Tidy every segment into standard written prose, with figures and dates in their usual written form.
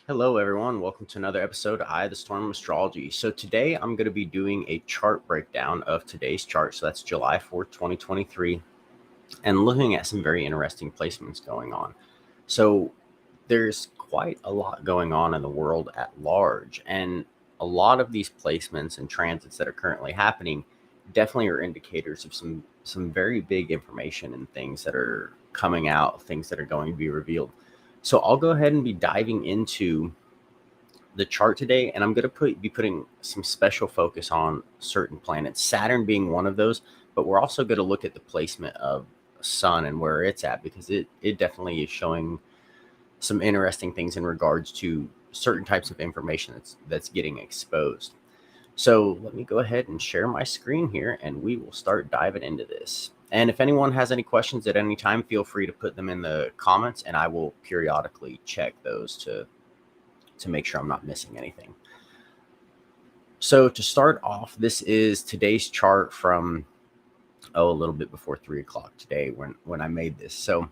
Hello, everyone. Welcome to another episode of Eye of the Storm Astrology. So, today I'm going to be doing a chart breakdown of today's chart. So, that's July 4th, 2023, and looking at some very interesting placements going on. So, there's quite a lot going on in the world at large, and a lot of these placements and transits that are currently happening definitely are indicators of some very big information and things that are coming out, things that are going to be revealed. So I'll go ahead and be diving into the chart today, and I'm going to be putting some special focus on certain planets, Saturn being one of those, but we're also going to look at the placement of Sun and where it's at, because it definitely is showing some interesting things in regards to certain types of information that's getting exposed. So let me go ahead and share my screen here, and we will start diving into this. And if anyone has any questions at any time, feel free to put them in the comments, and I will periodically check those to make sure I'm not missing anything. So to start off, this is today's chart from a little bit before 3 o'clock today when I made this. So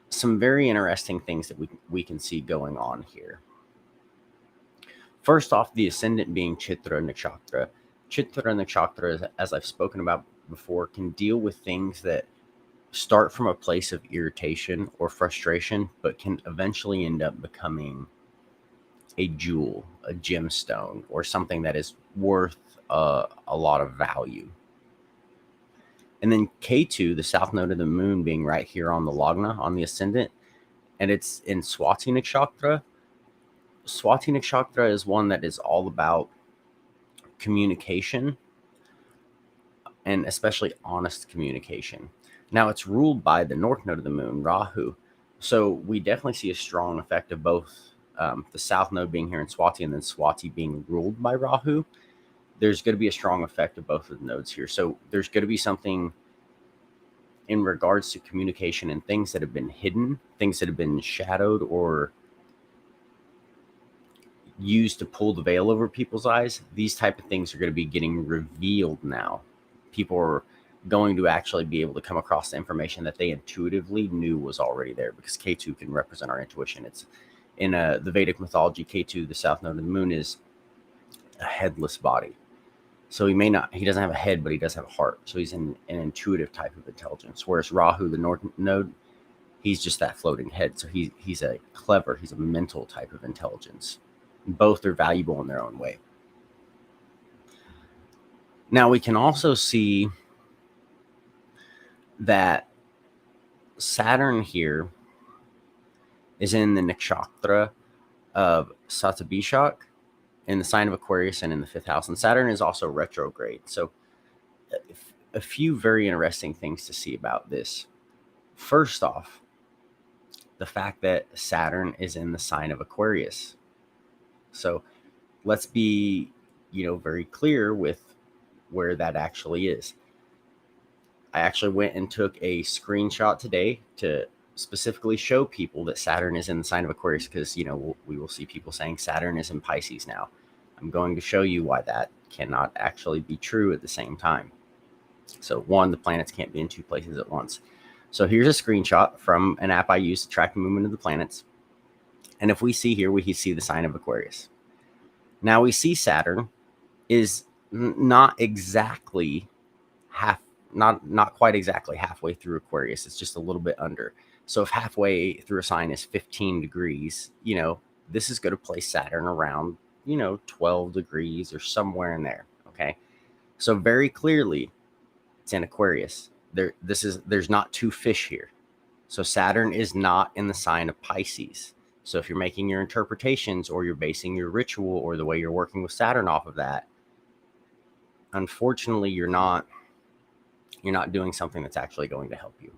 some very interesting things that we can see going on here. First off, the ascendant being Chitra Nakshatra. Chitra Nakshatra, as I've spoken about before, can deal with things that start from a place of irritation or frustration, but can eventually end up becoming a jewel, a gemstone, or something that is worth a lot of value. And then K2, the south node of the moon, being right here on the Lagna, on the ascendant, and it's in Swati Nakshatra. Swati Nakshatra is one that is all about communication, and especially honest communication. Now, it's ruled by the north node of the moon, Rahu. So we definitely see a strong effect of both the south node being here in Swati and then Swati being ruled by Rahu. There's going to be a strong effect of both of the nodes here. So there's going to be something in regards to communication and things that have been hidden, things that have been shadowed or used to pull the veil over people's eyes. These type of things are going to be getting revealed now. People are going to actually be able to come across the information that they intuitively knew was already there, because K2 can represent our intuition. It's in the Vedic mythology, K2, the south node of the moon, is a headless body. So he doesn't have a head, but he does have a heart. So he's an intuitive type of intelligence. Whereas Rahu, the north node, he's just that floating head. So he's a mental type of intelligence. Both are valuable in their own way. Now we can also see that Saturn here is in the nakshatra of Satabhishak, in the sign of Aquarius and in the 5th house. And Saturn is also retrograde. So a few very interesting things to see about this. First off, the fact that Saturn is in the sign of Aquarius. So let's be, very clear with where that actually is. I actually went and took a screenshot today to specifically show people that Saturn is in the sign of Aquarius, because, we will see people saying Saturn is in Pisces now. I'm going to show you why that cannot actually be true at the same time. So one, the planets can't be in two places at once. So here's a screenshot from an app I use to track the movement of the planets. And if we see here, we see the sign of Aquarius. Now we see Saturn is not exactly not quite exactly halfway through Aquarius. It's just a little bit under. So if halfway through a sign is 15 degrees, this is going to place Saturn around, 12 degrees or somewhere in there. Okay. So very clearly it's in Aquarius. There's not two fish here. So Saturn is not in the sign of Pisces. So if you're making your interpretations, or you're basing your ritual or the way you're working with Saturn off of that, unfortunately, you're not doing something that's actually going to help you,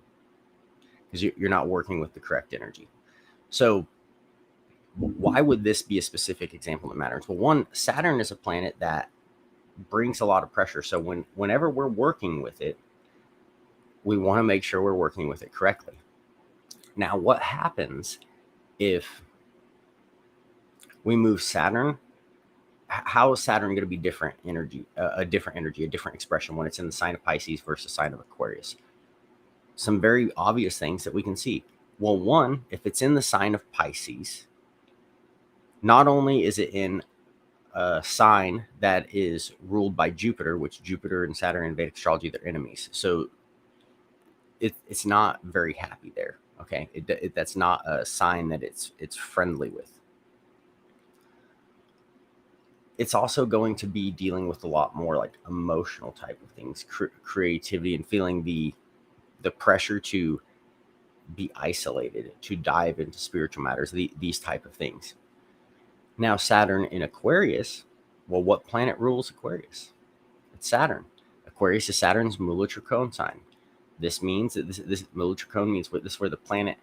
because you're not working with the correct energy. So why would this be a specific example that matters? Well, one, Saturn is a planet that brings a lot of pressure. So whenever we're working with it, we want to make sure we're working with it correctly. Now, what happens if we move Saturn? How is Saturn going to be different energy, a different expression when it's in the sign of Pisces versus sign of Aquarius? Some very obvious things that we can see. Well, one, if it's in the sign of Pisces, not only is it in a sign that is ruled by Jupiter, which Jupiter and Saturn in Vedic astrology, they're enemies. So it's not very happy there. Okay, that's not a sign that it's friendly with. It's also going to be dealing with a lot more like emotional type of things, creativity, and feeling the pressure to be isolated, to dive into spiritual matters, these type of things. Now, Saturn in Aquarius, well, what planet rules Aquarius? It's Saturn. Aquarius is Saturn's Mula-Trikone sign. This means that this Mula-Trikone means this is where the planet,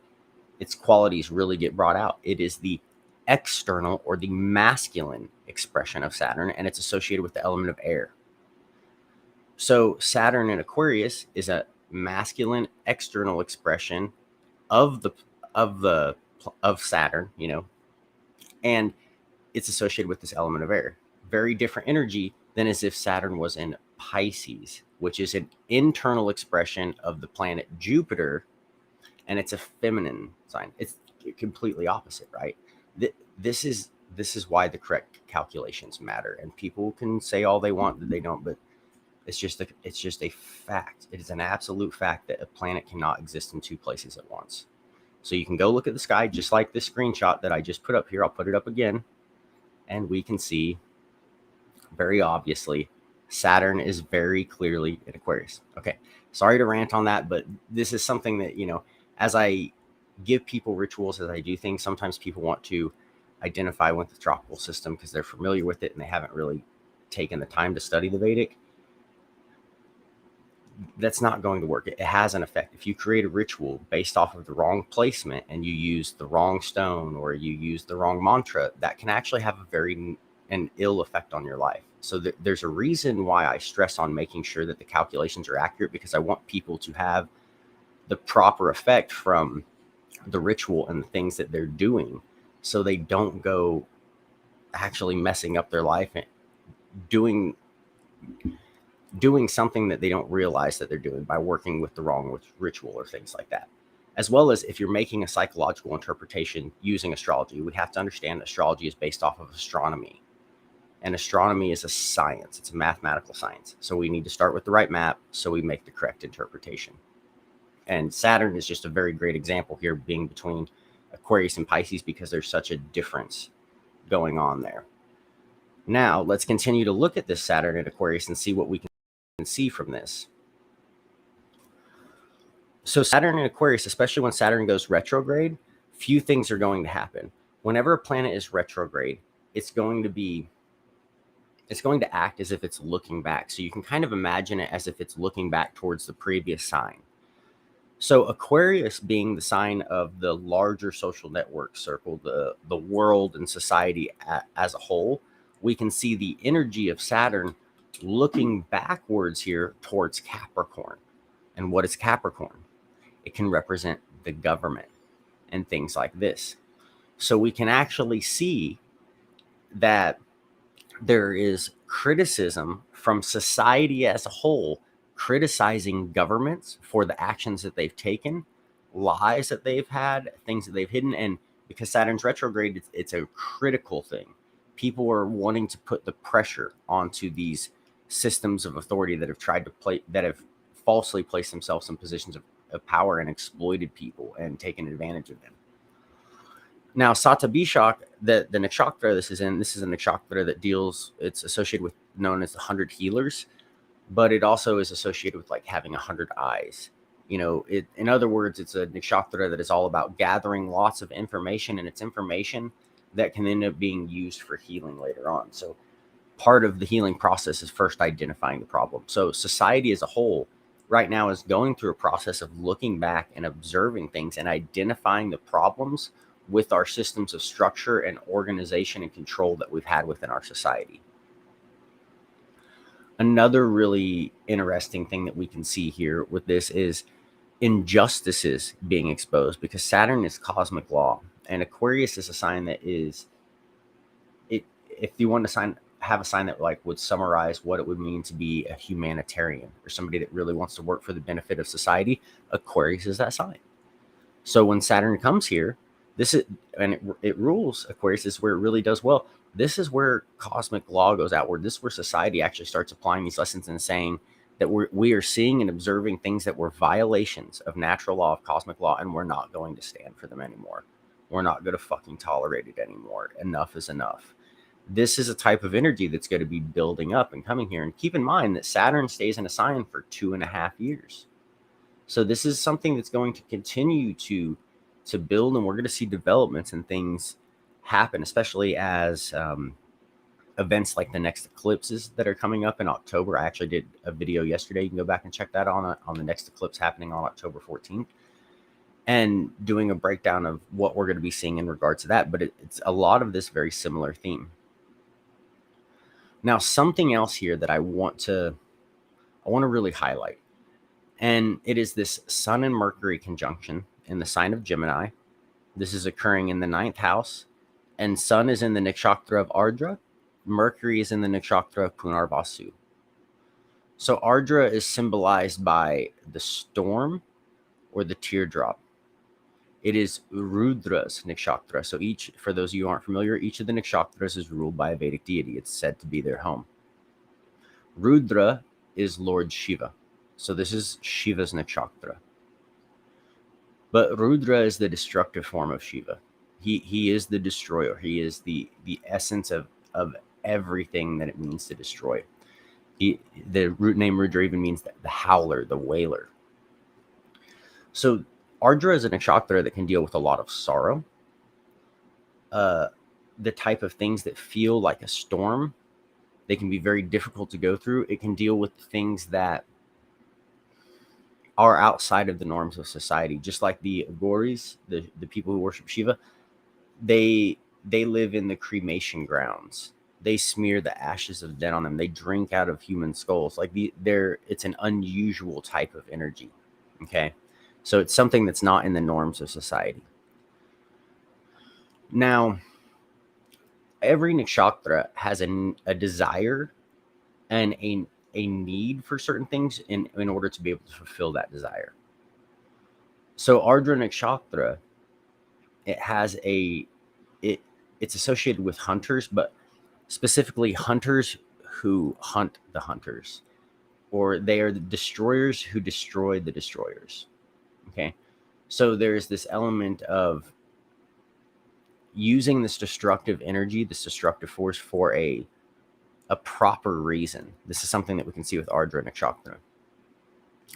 its qualities really get brought out. It is the external or the masculine expression of Saturn, and it's associated with the element of air. So Saturn in Aquarius is a masculine external expression of Saturn, and it's associated with this element of air. Very different energy than as if Saturn was in Pisces, which is an internal expression of the planet Jupiter, and it's a feminine sign. It's completely opposite, right? This is why the correct calculations matter, and people can say all they want that they don't, but it's just a fact. It is an absolute fact that a planet cannot exist in two places at once. So you can go look at the sky, just like this screenshot that I just put up here. I'll put it up again, and we can see very obviously Saturn is very clearly in Aquarius. Okay, sorry to rant on that, but this is something that, as I give people rituals, as I do things, sometimes people want to identify with the tropical system because they're familiar with it and they haven't really taken the time to study the Vedic. That's not going to work. It has an effect. If you create a ritual based off of the wrong placement and you use the wrong stone or you use the wrong mantra, that can actually have an ill effect on your life. So there's a reason why I stress on making sure that the calculations are accurate, because I want people to have the proper effect from the ritual and the things that they're doing, so they don't go actually messing up their life and doing something that they don't realize that they're doing by working with the wrong ritual or things like that. As well as if you're making a psychological interpretation using astrology, we have to understand that astrology is based off of astronomy. And astronomy is a science. It's a mathematical science. So we need to start with the right map so we make the correct interpretation. And Saturn is just a very great example here, being between Aquarius and Pisces, because there's such a difference going on there. Now, let's continue to look at this Saturn in Aquarius and see what we can see from this. So Saturn in Aquarius, especially when Saturn goes retrograde, few things are going to happen. Whenever a planet is retrograde, it's going to act as if it's looking back. So you can kind of imagine it as if it's looking back towards the previous sign. So Aquarius being the sign of the larger social network circle, the world and society as a whole, we can see the energy of Saturn looking backwards here towards Capricorn. And what is Capricorn? It can represent the government and things like this. So we can actually see that there is criticism from society as a whole, criticizing governments for the actions that they've taken, lies that they've had, things that they've hidden. And because Saturn's retrograde, it's a critical thing. People are wanting to put the pressure onto these systems of authority that have falsely placed themselves in positions of power and exploited people and taken advantage of them. Now, Satabishak, the nakshatra this is a nakshatra that it's associated with, known as the 100 healers, but it also is associated with like having 100 eyes. In other words, it's a nakshatra that is all about gathering lots of information, and it's information that can end up being used for healing later on. So part of the healing process is first identifying the problem. So society as a whole right now is going through a process of looking back and observing things and identifying the problems with our systems of structure and organization and control that we've had within our society. Another really interesting thing that we can see here with this is injustices being exposed, because Saturn is cosmic law, and Aquarius is a sign that is it. If you want to have a sign that would summarize what it would mean to be a humanitarian or somebody that really wants to work for the benefit of society, Aquarius is that sign. So when Saturn comes here, this is, and it rules Aquarius. This is where it really does well. This is where cosmic law goes outward. This is where society actually starts applying these lessons and saying that we are seeing and observing things that were violations of natural law, of cosmic law, and we're not going to stand for them anymore. We're not going to fucking tolerate it anymore. Enough is enough. This is a type of energy that's going to be building up and coming here. And keep in mind that Saturn stays in a sign for 2.5 years. So this is something that's going to continue to build, and we're going to see developments and things happen, especially as events like the next eclipses that are coming up in October. I actually did a video yesterday. You can go back and check that on the next eclipse happening on October 14th, and doing a breakdown of what we're going to be seeing in regards to that. But it's a lot of this very similar theme. Now, something else here that I want to really highlight, and it is this Sun and Mercury conjunction in the sign of Gemini. This is occurring in the 9th house, and Sun is in the nakshatra of Ardra. Mercury is in the nakshatra of Punarvasu. So Ardra is symbolized by the storm or the teardrop. It is Rudra's nakshatra. So for those of you who aren't familiar, each of the nakshatras is ruled by a Vedic deity. It's said to be their home. Rudra is Lord Shiva. So this is Shiva's nakshatra. But Rudra is the destructive form of Shiva. He is the destroyer. He is the essence of everything that it means to destroy. The root name Rudra even means the howler, the wailer. So Ardra is a nakshatra that can deal with a lot of sorrow. The type of things that feel like a storm. They can be very difficult to go through. It can deal with things that are outside of the norms of society. Just like the Agoris, the people who worship Shiva, they live in the cremation grounds. They smear the ashes of dead on them. They drink out of human skulls. Like it's an unusual type of energy. Okay. So it's something that's not in the norms of society. Now, every nakshatra has a desire and a need for certain things in order to be able to fulfill that desire. So Ardra nakshatra, it's associated with hunters, but specifically hunters who hunt the hunters, or they are the destroyers who destroy the destroyers. Okay, so there's this element of using this destructive energy, this destructive force for a proper reason. This is something that we can see with Ardra nakshatra,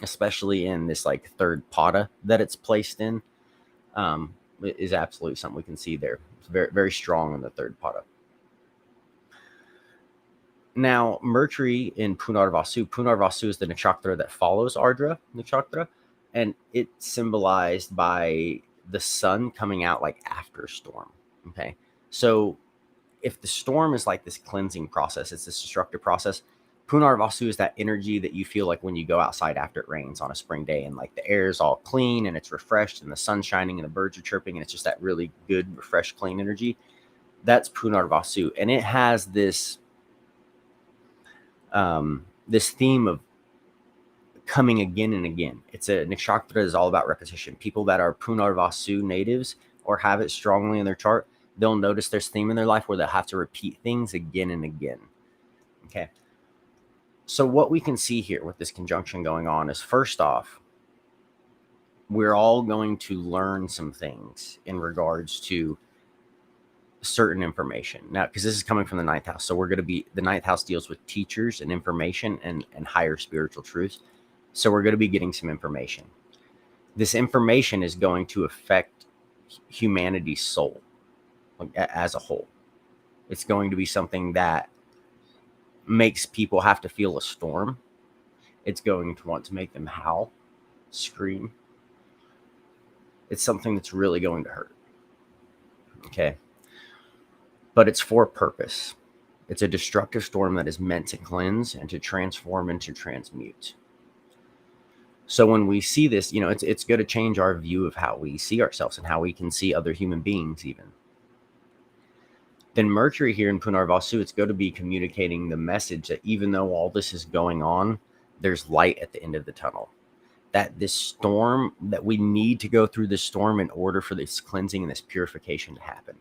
especially in this like third pada that it's placed in. It is absolutely something we can see there. It's very, very strong in the third pada. Now, Mercury in Punarvasu is the nakshatra that follows Ardra nakshatra, and it's symbolized by the sun coming out like after a storm. Okay, so if the storm is like this cleansing process, it's this destructive process. Punarvasu is that energy that you feel like when you go outside after it rains on a spring day, and like the air is all clean and it's refreshed and the sun's shining and the birds are chirping and it's just that really good, refreshed, clean energy. That's Punarvasu, and it has this theme of coming again and again. It's a nakshatra that is all about repetition. People that are Punarvasu natives or have it strongly in their chart, they'll notice there's theme in their life where they'll have to repeat things again and again. Okay. So what we can see here with this conjunction going on is, first off, we're all going to learn some things in regards to certain information. Now, because this is coming from the 9th house. So the 9th house deals with teachers and information and higher spiritual truths. So we're going to be getting some information. This information is going to affect humanity's soul as a whole. It's going to be something that makes people have to feel a storm. It's going to want to make them howl, scream. It's something that's really going to hurt. Okay. But it's for purpose. It's a destructive storm that is meant to cleanse and to transform and to transmute. So when we see this, it's going to change our view of how we see ourselves and how we can see other human beings even. Then Mercury here in Punarvasu, it's going to be communicating the message that even though all this is going on, there's light at the end of the tunnel. that this storm, that we need to go through this storm in order for this cleansing and this purification to happen.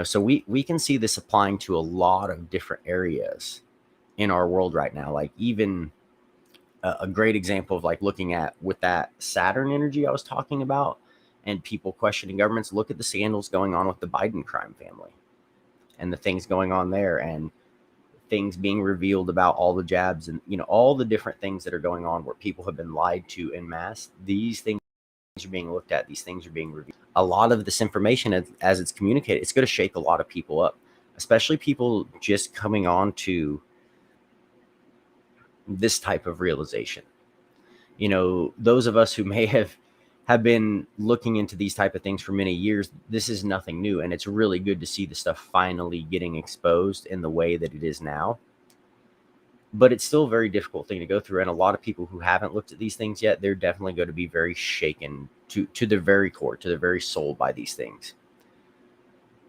So we can see this applying to a lot of different areas in our world right now. Like even a great example of like looking at with that Saturn energy I was talking about and people questioning governments, look at the scandals going on with the Biden crime family and the things going on there, and things being revealed about all the jabs and all the different things that are going on where people have been lied to en masse. These things are being looked at, these things are being revealed. A lot of this information, as it's communicated, it's going to shake a lot of people up, especially people just coming on to this type of realization. Those of us who may have been looking into these type of things for many years, this is nothing new, and it's really good to see the stuff finally getting exposed in the way that it is now. But it's still a very difficult thing to go through, and a lot of people who haven't looked at these things yet, they're definitely going to be very shaken to their very core, to their very soul by these things.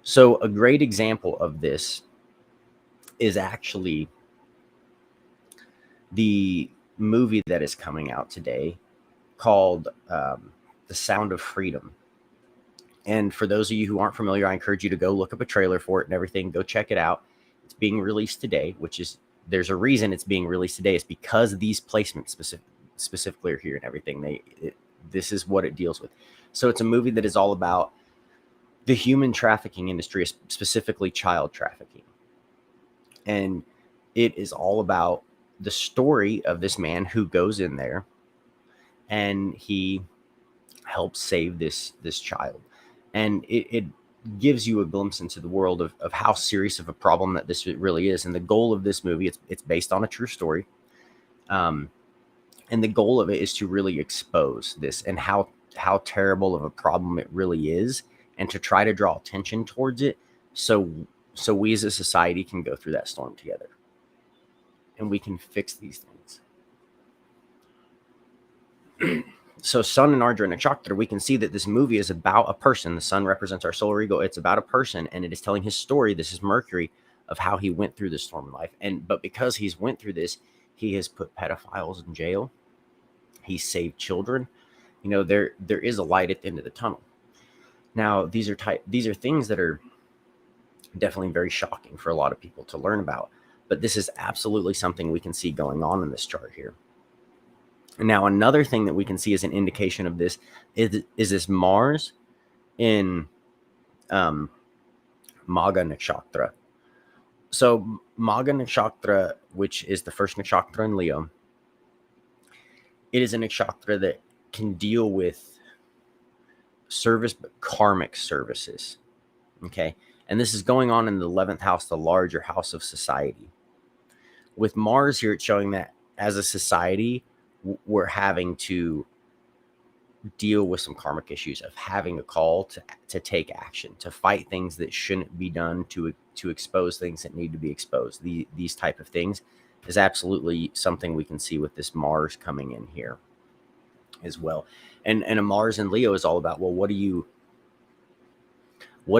So a great example of this is actually the movie that is coming out today called The Sound of Freedom. And for those of you who aren't familiar, I encourage you to go look up a trailer for it and everything. Go check it out. It's being released today, which is, there's a reason it's being released today. It's because these placements specifically are here and everything. This is what it deals with. So it's a movie that is all about the human trafficking industry, specifically child trafficking. And it is all about the story of this man who goes in there and he helps save this child. And it gives you a glimpse into the world of how serious of a problem that this really is. And the goal of this movie, it's based on a true story. And the goal of it is to really expose this and how terrible of a problem it really is, and to try to draw attention towards it. So we as a society can go through that storm together and we can fix these things. So Sun and Ardra Nakshatra, we can see that this movie is about a person. The sun represents our solar ego. It's about a person, and it is telling his story. This is Mercury, of how he went through this storm in life. But because he's went through this, he has put pedophiles in jail. He saved children. There is a light at the end of the tunnel. Now, these are things that are definitely very shocking for a lot of people to learn about. But this is absolutely something we can see going on in this chart here. Now, another thing that we can see as an indication of this is this Mars in Magha Nakshatra. So Magha Nakshatra, which is the first nakshatra in Leo, it is a nakshatra that can deal with service, but karmic services. Okay. And this is going on in the 11th house, the larger house of society. With Mars here, it's showing that as a society, we're having to deal with some karmic issues of having a call to take action, to fight things that shouldn't be done, to expose things that need to be exposed. These type of things is absolutely something we can see with this Mars coming in here as well. And a Mars in Leo is all about, well, what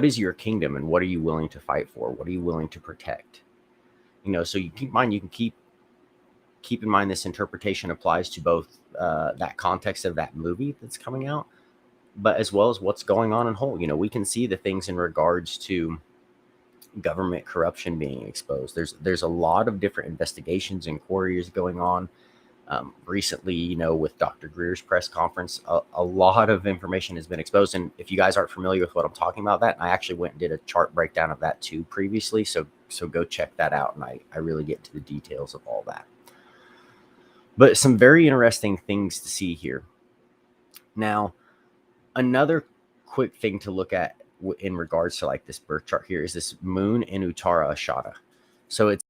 is your kingdom, and what are you willing to fight for? What are you willing to protect? So you keep in mind, you can keep in mind this interpretation applies to both that context of that movie that's coming out, but as well as what's going on in whole. We can see the things in regards to government corruption being exposed. There's a lot of different investigations and inquiries going on. Recently, with Dr. Greer's press conference, a lot of information has been exposed. And if you guys aren't familiar with what I'm talking about, I actually went and did a chart breakdown of that too previously. So go check that out. And I really get into the details of all that. But some very interesting things to see here. Now, another quick thing to look at in regards to like this birth chart here is this moon in Uttara Ashada. So it's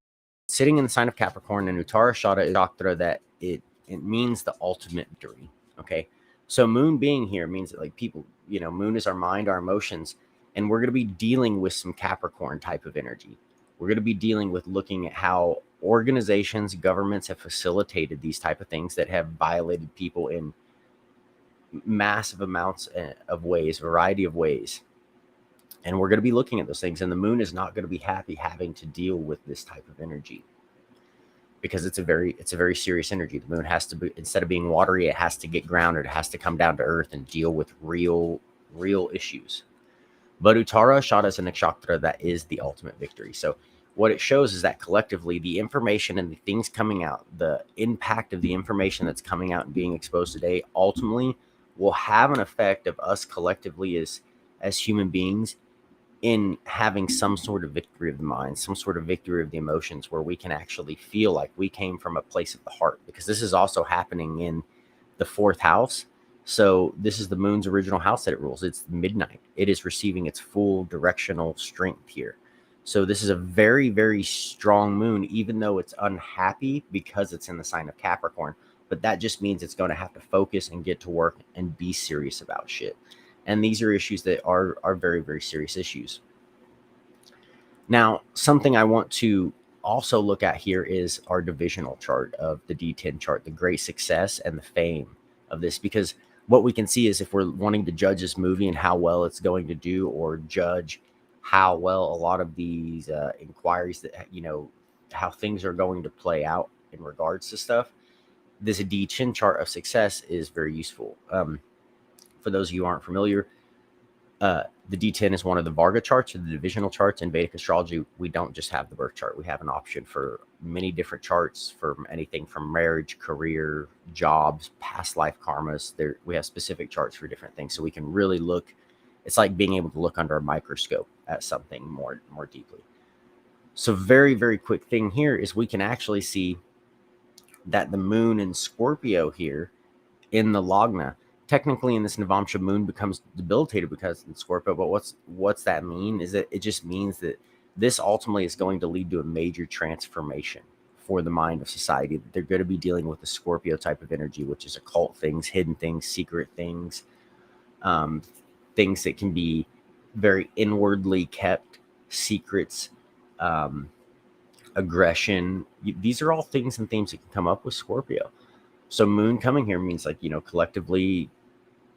sitting in the sign of Capricorn, and Uttara Ashada is Nakshatra that it means the ultimate victory. Okay. So moon being here means that like people, moon is our mind, our emotions, and we're going to be dealing with some Capricorn type of energy. We're going to be dealing with looking at how organizations, governments have facilitated these type of things that have violated people in massive amounts of ways, variety of ways. And we're going to be looking at those things. And the moon is not going to be happy having to deal with this type of energy. because it's a very serious energy. The moon has to be, instead of being watery, it has to get grounded. It has to come down to earth and deal with real issues. But Uttara Shada Nakshatra, that is the ultimate victory. So what it shows is that collectively the information and the things coming out, the impact of the information that's coming out and being exposed today ultimately will have an effect of us collectively as human beings in having some sort of victory of the mind, some sort of victory of the emotions, where we can actually feel like we came from a place of the heart, because this is also happening in the fourth house. So this is the moon's original house that it rules. It's midnight. It is receiving its full directional strength here. So this is a very, very strong moon, even though it's unhappy because it's in the sign of Capricorn. But that just means it's going to have to focus and get to work and be serious about shit. And these are issues that are very, very serious issues. Now, something I want to also look at here is our divisional chart of the D10 chart, the great success and the fame of this, because what we can see is if we're wanting to judge this movie and how well it's going to do, or judge how well a lot of these inquiries that, how things are going to play out in regards to stuff, this D10 chart of success is very useful. For those of you who aren't familiar, the D10 is one of the Varga charts, or the divisional charts. In Vedic astrology, we don't just have the birth chart. We have an option for many different charts, for anything from marriage, career, jobs, past life karmas. We have specific charts for different things. So we can really look. It's like being able to look under a microscope at something more deeply. So very, very quick thing here is we can actually see that the moon in Scorpio here in the Lagna, technically in this Navamsha, moon becomes debilitated because in Scorpio. But what's that mean? Is that it just means that this ultimately is going to lead to a major transformation for the mind of society. That they're going to be dealing with the Scorpio type of energy, which is occult things, hidden things, secret things, things that can be very inwardly kept, secrets, aggression. These are all things and themes that can come up with Scorpio. So moon coming here means, like, collectively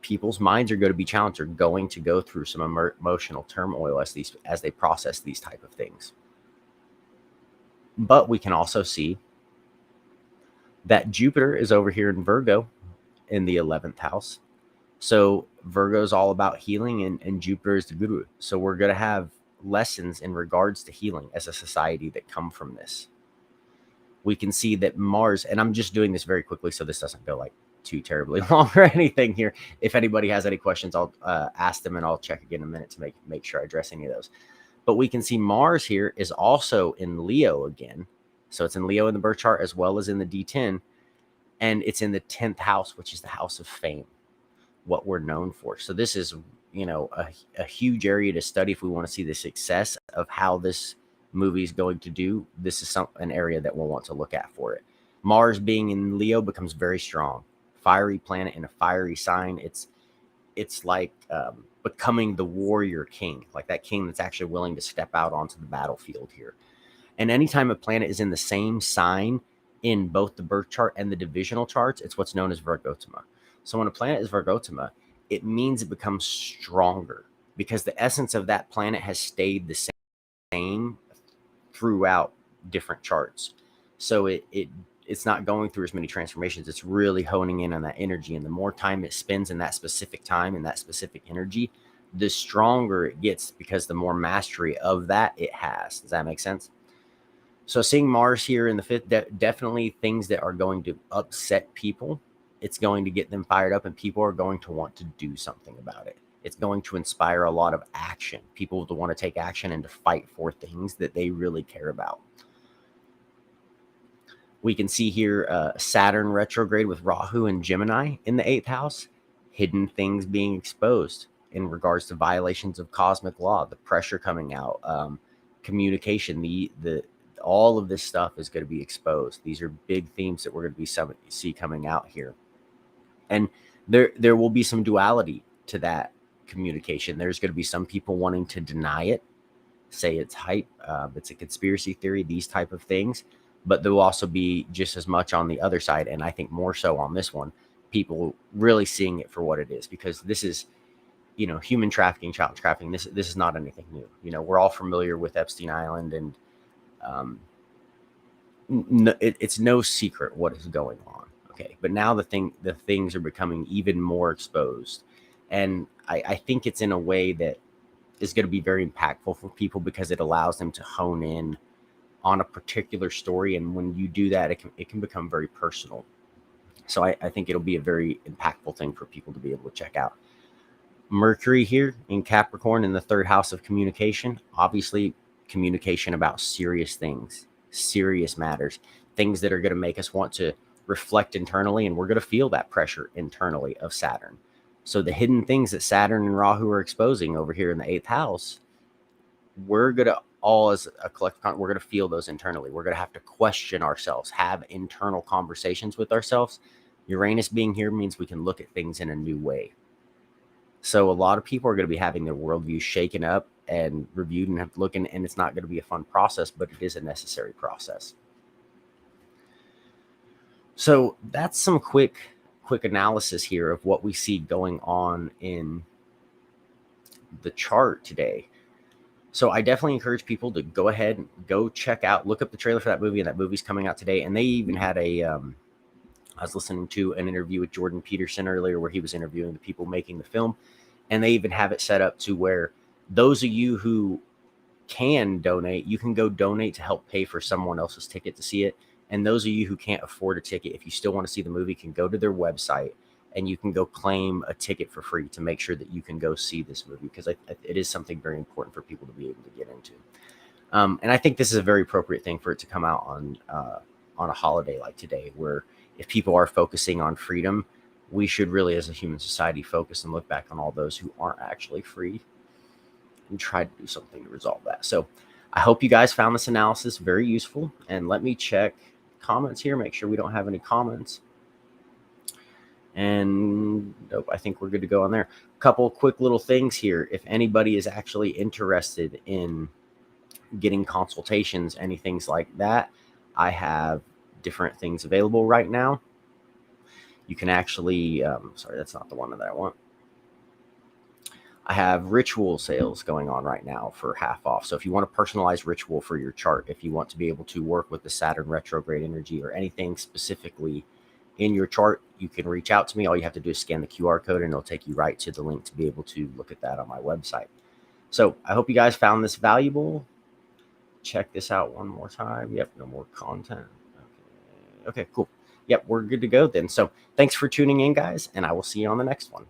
people's minds are going to be challenged, are going to go through some emotional turmoil as they process these type of things. But we can also see that Jupiter is over here in Virgo in the 11th house. So Virgo is all about healing, and Jupiter is the guru. So we're going to have lessons in regards to healing as a society that come from this. We can see that Mars, and I'm just doing this very quickly so this doesn't go like too terribly long or anything here. If anybody has any questions, I'll ask them, and I'll check again in a minute to make sure I address any of those. But we can see Mars here is also in Leo again. So it's in Leo in the birth chart as well as in the D10. And it's in the 10th house, which is the house of fame, what we're known for. So this is, a huge area to study if we want to see the success of how this movie is going to do. This is an area that we'll want to look at for it. Mars being in Leo becomes very strong. Fiery planet in a fiery sign. It's like becoming the warrior king, like that king that's actually willing to step out onto the battlefield here. And anytime a planet is in the same sign in both the birth chart and the divisional charts, it's what's known as Virgotama. So when a planet is Virgotama, it means it becomes stronger, because the essence of that planet has stayed the same throughout different charts. So it's not going through as many transformations. It's really honing in on that energy. And the more time it spends in that specific time, in that specific energy, the stronger it gets, because the more mastery of that it has. Does that make sense? So seeing Mars here in the fifth, definitely things that are going to upset people. It's going to get them fired up, and people are going to want to do something about it. It's going to inspire a lot of action. People will want to take action and to fight for things that they really care about. We can see here Saturn retrograde with Rahu and Gemini in the 8th house. Hidden things being exposed in regards to violations of cosmic law, the pressure coming out, communication, all of this stuff is going to be exposed. These are big themes that we're going to see coming out here. And there will be some duality to that communication. There's going to be some people wanting to deny it, say it's hype, it's a conspiracy theory, these type of things. But there will also be just as much on the other side, and I think more so on this one, people really seeing it for what it is, because this is, human trafficking, child trafficking. This is not anything new. We're all familiar with Epstein Island and it's no secret what is going on. Okay, but now the things are becoming even more exposed, and I think it's in a way that is going to be very impactful for people because it allows them to hone in on a particular story, and when you do that, it can become very personal. So I think it'll be a very impactful thing for people to be able to check out. Mercury here in Capricorn in the third house of communication. Obviously, communication about serious things, serious matters, things that are going to make us want to reflect internally, and we're going to feel that pressure internally of Saturn. So the hidden things that Saturn and Rahu are exposing over here in the eighth house, we're going to all as a collective, we're going to feel those internally. We're going to have to question ourselves, have internal conversations with ourselves. Uranus being here means we can look at things in a new way. So a lot of people are going to be having their worldview shaken up and reviewed and looking, and it's not going to be a fun process, but it is a necessary process. So that's some quick analysis here of what we see going on in the chart today. So I definitely encourage people to go ahead and go check out, look up the trailer for that movie, and that movie's coming out today. And they even had I was listening to an interview with Jordan Peterson earlier where he was interviewing the people making the film. And they even have it set up to where those of you who can donate, you can go donate to help pay for someone else's ticket to see it. And those of you who can't afford a ticket, if you still want to see the movie, can go to their website and you can go claim a ticket for free to make sure that you can go see this movie, because it is something very important for people to be able to get into. And I think this is a very appropriate thing for it to come out on a holiday like today, where if people are focusing on freedom, we should really, as a human society, focus and look back on all those who aren't actually free and try to do something to resolve that. So I hope you guys found this analysis very useful. And let me check comments here, make sure we don't have any comments. And nope, I think we're good to go on there. A couple quick little things here. If anybody is actually interested in getting consultations, any things like that, I have different things available right now. You can actually, sorry, that's not the one that I want. I have ritual sales going on right now for half off. So if you want a personalized ritual for your chart, if you want to be able to work with the Saturn retrograde energy or anything specifically in your chart, you can reach out to me. All you have to do is scan the QR code and it'll take you right to the link to be able to look at that on my website. So I hope you guys found this valuable. Check this out one more time. Yep, no more content. Okay, cool. Yep, we're good to go then. So thanks for tuning in, guys, and I will see you on the next one.